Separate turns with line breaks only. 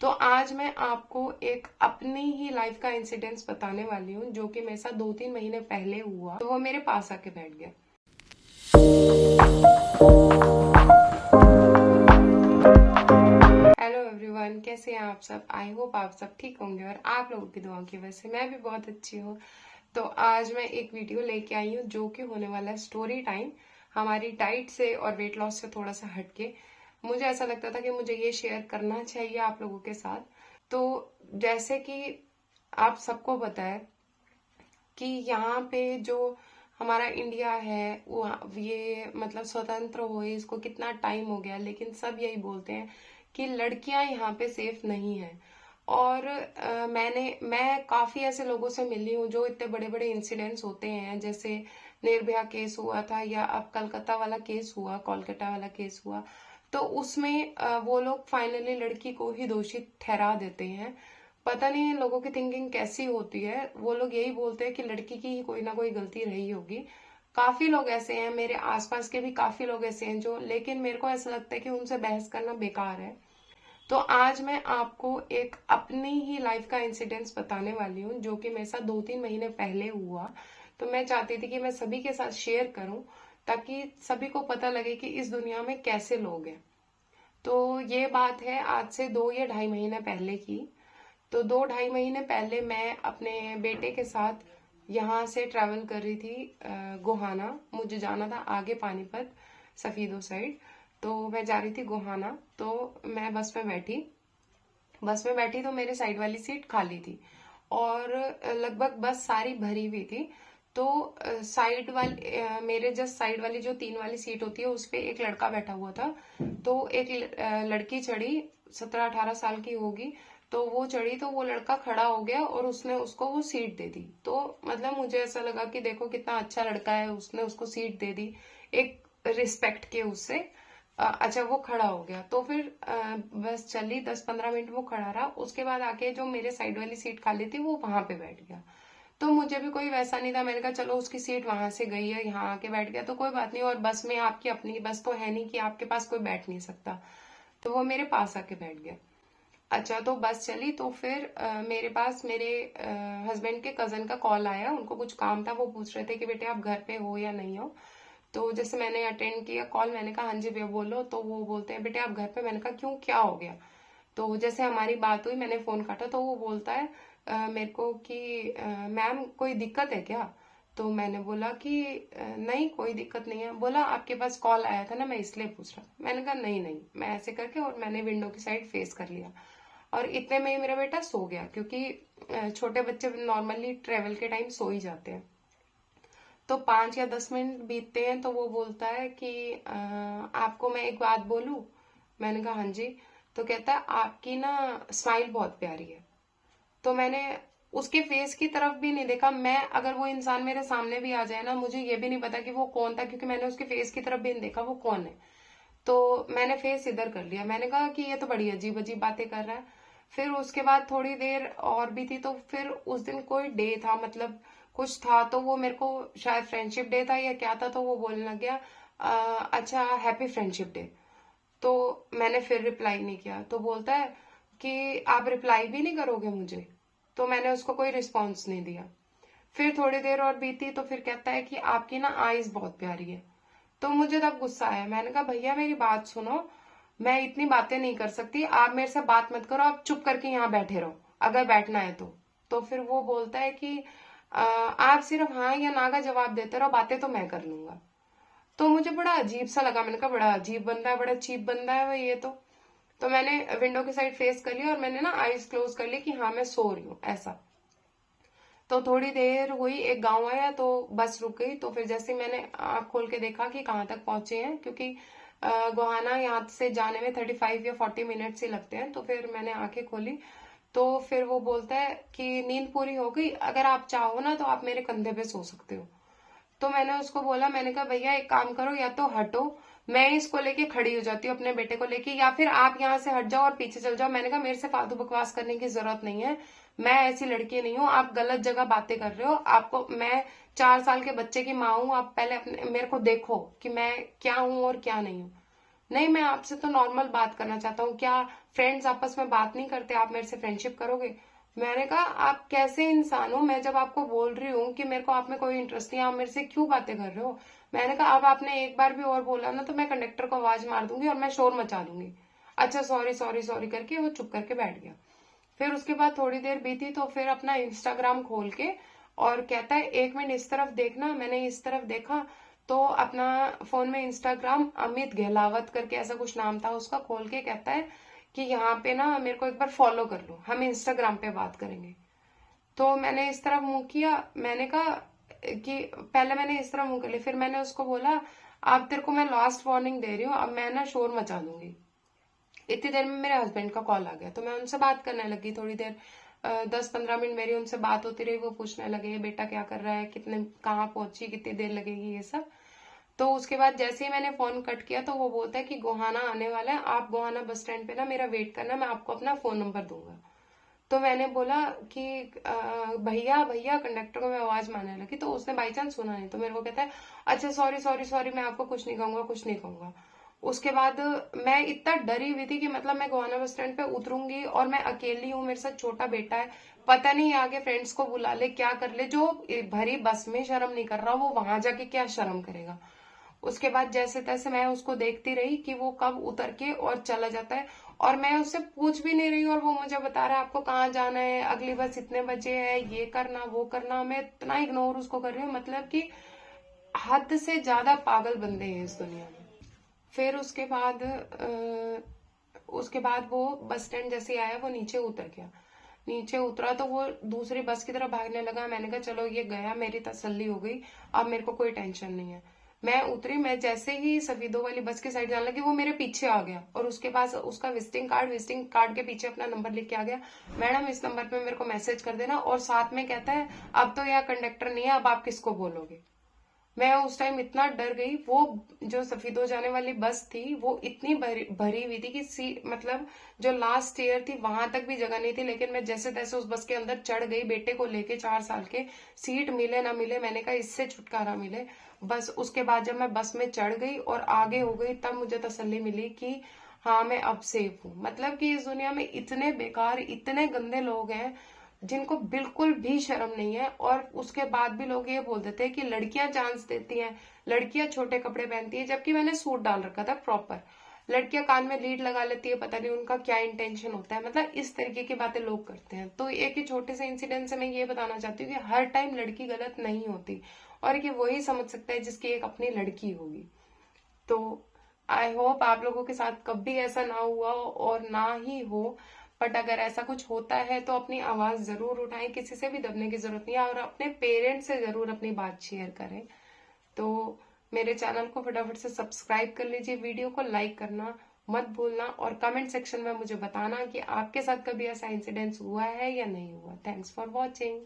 तो आज मैं आपको एक अपनी ही लाइफ का इंसिडेंस बताने वाली हूँ जो कि मेरे साथ 2-3 महीने पहले हुआ। तो वो मेरे पास आके बैठ गया। हेलो एवरीवन, कैसे हैं आप सब। आई होप आप सब ठीक होंगे और आप लोगों की दुआओं की वजह से मैं भी बहुत अच्छी हूँ। तो आज मैं एक वीडियो लेके आई हूँ जो कि होने वाला है स्टोरी टाइम, हमारी डाइट से और वेट लॉस से थोड़ा सा हटके। मुझे ऐसा लगता था कि मुझे ये शेयर करना चाहिए आप लोगों के साथ। तो जैसे कि आप सबको पता है कि यहाँ पे जो हमारा इंडिया है वो ये मतलब स्वतंत्र हुए इसको कितना टाइम हो गया, लेकिन सब यही बोलते हैं कि लड़कियां यहाँ पे सेफ नहीं है। और मैं काफी ऐसे लोगों से मिली हूँ जो इतने बड़े बड़े इंसिडेंट्स होते हैं, जैसे निर्भया केस हुआ था या अब कलकत्ता वाला केस हुआ, कोलकाता वाला केस हुआ। तो उसमें वो लोग फाइनली लड़की को ही दोषी ठहरा देते हैं। पता नहीं इन लोगों की थिंकिंग कैसी होती है। वो लोग यही बोलते हैं कि लड़की की ही कोई ना कोई गलती रही होगी। काफी लोग ऐसे हैं, मेरे आसपास के भी काफी लोग ऐसे हैं जो, लेकिन मेरे को ऐसा लगता है कि उनसे बहस करना बेकार है। तो आज मैं आपको एक अपनी ही लाइफ का इंसिडेंस बताने वाली हूँ जो कि मेरे साथ 2-3 महीने पहले हुआ। तो मैं चाहती थी कि मैं सभी के साथ शेयर करूं ताकि सभी को पता लगे कि इस दुनिया में कैसे लोग हैं। तो ये बात है आज से 2 या ढाई महीने पहले की। तो 2-2.5 महीने पहले मैं अपने बेटे के साथ यहाँ से ट्रैवल कर रही थी गोहाना। मुझे जाना था आगे पानीपत सफीदो साइड। तो मैं जा रही थी गोहाना। तो मैं बस में बैठी तो मेरे साइड वाली सीट खाली थी और लगभग बस सारी भरी हुई थी। तो साइड वाली मेरे जस्ट साइड वाली जो 3 वाली सीट होती है उस पे एक लड़का बैठा हुआ था। तो एक लड़की चढ़ी, 17-18 साल की होगी। तो वो चढ़ी तो वो लड़का खड़ा हो गया और उसने उसको वो सीट दे दी। तो मतलब मुझे ऐसा लगा कि देखो कितना अच्छा लड़का है, उसने उसको सीट दे दी एक रिस्पेक्ट के उससे। अच्छा वो खड़ा हो गया तो फिर बस चली 10-15 मिनट वो खड़ा रहा। उसके बाद आके जो मेरे साइड वाली सीट खाली थी वो वहां पे बैठ गया। तो मुझे भी कोई वैसा नहीं था, मैंने कहा चलो उसकी सीट वहां से गई है यहाँ आके बैठ गया तो कोई बात नहीं। और बस में आपकी अपनी बस तो है नहीं कि आपके पास कोई बैठ नहीं सकता। तो वो मेरे पास आके बैठ गया। अच्छा तो बस चली तो फिर मेरे पास मेरे हस्बैंड के कजन का कॉल आया, उनको कुछ काम था। वो पूछ रहे थे कि बेटे आप घर पे हो या नहीं हो। तो जैसे मैंने अटेंड किया कॉल, मैंने कहा हाँ जी भैया बोलो। तो वो बोलते हैं बेटे आप घर पे। मैंने कहा क्यों, क्या हो गया। तो जैसे हमारी बात हुई, मैंने फोन काटा तो वो बोलता है मेरे को कि मैम कोई दिक्कत है क्या। तो मैंने बोला कि नहीं कोई दिक्कत नहीं है। बोला आपके पास कॉल आया था ना, मैं इसलिए पूछ रहा। मैंने कहा नहीं नहीं, मैं ऐसे करके और मैंने विंडो की साइड फेस कर लिया। और इतने में ही मेरा बेटा सो गया, क्योंकि छोटे बच्चे नॉर्मली ट्रेवल के टाइम सो ही जाते हैं। तो 5 या 10 मिनट बीतते हैं तो वो बोलता है कि आपको मैं एक बात बोलूं। मैंने कहा हाँ जी। तो कहता है आपकी ना स्माइल बहुत प्यारी है। तो मैंने उसके फेस की तरफ भी नहीं देखा। मैं अगर वो इंसान मेरे सामने भी आ जाए ना, मुझे ये भी नहीं पता कि वो कौन था, क्योंकि मैंने उसके फेस की तरफ भी नहीं देखा वो कौन है। तो मैंने फेस इधर कर लिया। मैंने कहा कि ये तो बड़ी अजीब अजीब बातें कर रहा है। फिर उसके बाद थोड़ी देर और भी थी तो फिर उस दिन कोई डे था, मतलब कुछ था। तो वो मेरे को शायद फ्रेंडशिप डे था या क्या था, तो वो बोलने लग गया अच्छा हैप्पी फ्रेंडशिप डे। तो मैंने फिर रिप्लाई नहीं किया। तो बोलता है कि आप रिप्लाई भी नहीं करोगे मुझे। तो मैंने उसको कोई रिस्पॉन्स नहीं दिया। फिर थोड़ी देर और बीती तो फिर कहता है कि आपकी ना आईज बहुत प्यारी है। तो मुझे तब गुस्सा आया। मैंने कहा भैया मेरी बात सुनो, मैं इतनी बातें नहीं कर सकती, आप मेरे से बात मत करो, आप चुप करके यहाँ बैठे रहो अगर बैठना है तो। तो फिर वो बोलता है कि आप सिर्फ हाँ या ना का जवाब देते रहो, बातें तो मैं कर लूंगा। तो मुझे बड़ा अजीब सा लगा। मैंने कहा बड़ा अजीब बंदा है, बड़ा चीप बंदा है भाई ये तो मैंने विंडो की साइड फेस कर लिया और मैंने ना आईज क्लोज कर ली कि हाँ मैं सो रही हूँ ऐसा। तो थोड़ी देर हुई, एक गांव आया तो बस रुक गई। तो फिर जैसे मैंने आँख खोल के देखा कि कहाँ तक पहुंचे हैं, क्योंकि गोहाना यहाँ से जाने में 35 या 40 मिनट्स ही लगते हैं। तो फिर मैंने आंखें खोली तो फिर वो बोलता है कि नींद पूरी हो गई, अगर आप चाहो ना तो आप मेरे कंधे पे सो सकते हो। तो मैंने उसको बोला, मैंने कहा भैया एक काम करो, या तो हटो, मैं इसको लेके खड़ी हो जाती हूँ अपने बेटे को लेके, या फिर आप यहाँ से हट जाओ और पीछे चल जाओ। मैंने कहा मेरे से फालतू बकवास करने की जरूरत नहीं है, मैं ऐसी लड़की नहीं हूँ, आप गलत जगह बातें कर रहे हो। आपको मैं 4 साल के बच्चे की माँ हूँ, आप पहले अपने मेरे को देखो कि मैं क्या हूँ और क्या नहीं हूँ। नहीं, मैं आपसे तो नॉर्मल बात करना चाहता हूँ, क्या फ्रेंड्स आपस में बात नहीं करते, आप मेरे से फ्रेंडशिप करोगे? मैंने कहा आप कैसे इंसान हो, मैं जब आपको बोल रही हूँ कि मेरे को आप में कोई इंटरेस्ट नहीं है, आप मेरे से क्यों बातें कर रहे हो? मैंने कहा अब आपने एक बार भी और बोला ना तो मैं कंडक्टर को आवाज मार दूंगी और मैं शोर मचा दूंगी। अच्छा सॉरी सॉरी सॉरी करके वो चुप करके बैठ गया। फिर उसके बाद थोड़ी देर बीती तो फिर अपना इंस्टाग्राम खोल के और कहता है 1 मिनट इस तरफ देखना। मैंने इस तरफ देखा तो अपना फोन में इंस्टाग्राम अमित गहलावत करके ऐसा कुछ नाम था उसका, खोल के कहता है कि यहाँ पे ना मेरे को एक बार फॉलो कर लो, हम इंस्टाग्राम पे बात करेंगे। तो मैंने इस तरफ मुंह किया, मैंने कहा कि पहले मैंने इस तरह मुंह कर लिया, फिर मैंने उसको बोला आप, तेरे को मैं लास्ट वार्निंग दे रही हूँ, अब मैं ना शोर मचा दूंगी। इतनी देर में मेरे हस्बैंड का कॉल आ गया तो मैं उनसे बात करने लगी थोड़ी देर। 10-15 मिनट मेरी उनसे बात होती रही, वो पूछने लगे बेटा क्या कर रहा है, कितने कहाँ पहुंची, कितनी देर लगेगी, ये सब। तो उसके बाद जैसे ही मैंने फोन कट किया तो वो बोलता है कि गोहाना आने वाला है, आप गोहाना बस स्टैंड पे ना मेरा वेट करना, मैं आपको अपना फोन नंबर दूंगा। तो मैंने बोला कि भैया भैया, कंडक्टर को मैं आवाज मारने लगी तो उसने बाई चांस सुना नहीं, तो मेरे को कहता है अच्छा सॉरी सॉरी सॉरी, मैं आपको कुछ नहीं कहूंगा, कुछ नहीं कहूंगा। उसके बाद मैं इतना डरी हुई थी कि मतलब मैं गोवाना बस स्टैंड पे उतरूंगी और मैं अकेली हूँ, मेरे साथ छोटा बेटा है, पता नहीं आगे फ्रेंड्स को बुला ले क्या कर ले, जो भरी बस में शर्म नहीं कर रहा वो वहां जाके क्या शर्म करेगा। उसके बाद जैसे तैसे मैं उसको देखती रही कि वो कब उतर के और चला जाता है, और मैं उससे पूछ भी नहीं रही और वो मुझे बता रहा है आपको कहाँ जाना है, अगली बस इतने बजे है, ये करना वो करना। मैं इतना इग्नोर उसको कर रही हूँ, मतलब कि हद से ज्यादा पागल बंदे हैं इस दुनिया में। फिर उसके बाद वो बस स्टैंड जैसे ही आया वो नीचे उतर गया। नीचे उतरा तो वो दूसरी बस की तरफ भागने लगा। मैंने कहा चलो ये गया, मेरी तसल्ली हो गई, अब मेरे को कोई टेंशन नहीं है। मैं उतरी, मैं जैसे ही सफीदो वाली बस की साइड जाने लगी वो मेरे पीछे आ गया और उसके पास उसका विजिटिंग कार्ड के पीछे अपना नंबर लिख के आ गया, मैडम इस नंबर पे मेरे को मैसेज कर देना, और साथ में कहता है अब तो यहाँ कंडक्टर नहीं है, अब आप किसको बोलोगे। मैं उस टाइम इतना डर गई, वो जो सफीदो जाने वाली बस थी वो इतनी भरी हुई थी कि मतलब जो लास्ट ईयर थी वहां तक भी जगह नहीं थी, लेकिन मैं जैसे तैसे उस बस के अंदर चढ़ गई, बेटे को लेके 4 साल के, सीट मिले ना मिले, मैंने कहा इससे छुटकारा मिले बस। उसके बाद जब मैं बस में चढ़ गई और आगे हो गई तब मुझे तसल्ली मिली कि हाँ मैं अब सेफ हूँ। मतलब कि इस दुनिया में इतने बेकार इतने गंदे लोग हैं जिनको बिल्कुल भी शर्म नहीं है, और उसके बाद भी लोग ये बोल देते हैं कि लड़कियां चांस देती हैं, लड़कियां छोटे कपड़े पहनती है, जबकि मैंने सूट डाल रखा था प्रॉपर। लड़कियां कान में लीड लगा लेती है, पता नहीं उनका क्या इंटेंशन होता है, मतलब इस तरीके की बातें लोग करते हैं। तो एक ही छोटे से इंसिडेंट से मैं ये बताना चाहती हूँ कि हर टाइम लड़की गलत नहीं होती, और कि वही समझ सकता है जिसकी एक अपनी लड़की होगी। तो आई होप आप लोगों के साथ कभी ऐसा ना हुआ हो और ना ही हो, बट अगर ऐसा कुछ होता है तो अपनी आवाज जरूर उठाएं, किसी से भी दबने की जरूरत नहीं है, और अपने पेरेंट्स से जरूर अपनी बात शेयर करें। तो मेरे चैनल को फटाफट से सब्सक्राइब कर लीजिए, वीडियो को लाइक करना मत भूलना, और कमेंट सेक्शन में मुझे बताना कि आपके साथ कभी ऐसा इंसिडेंस हुआ है या नहीं हुआ। Thanks for watching.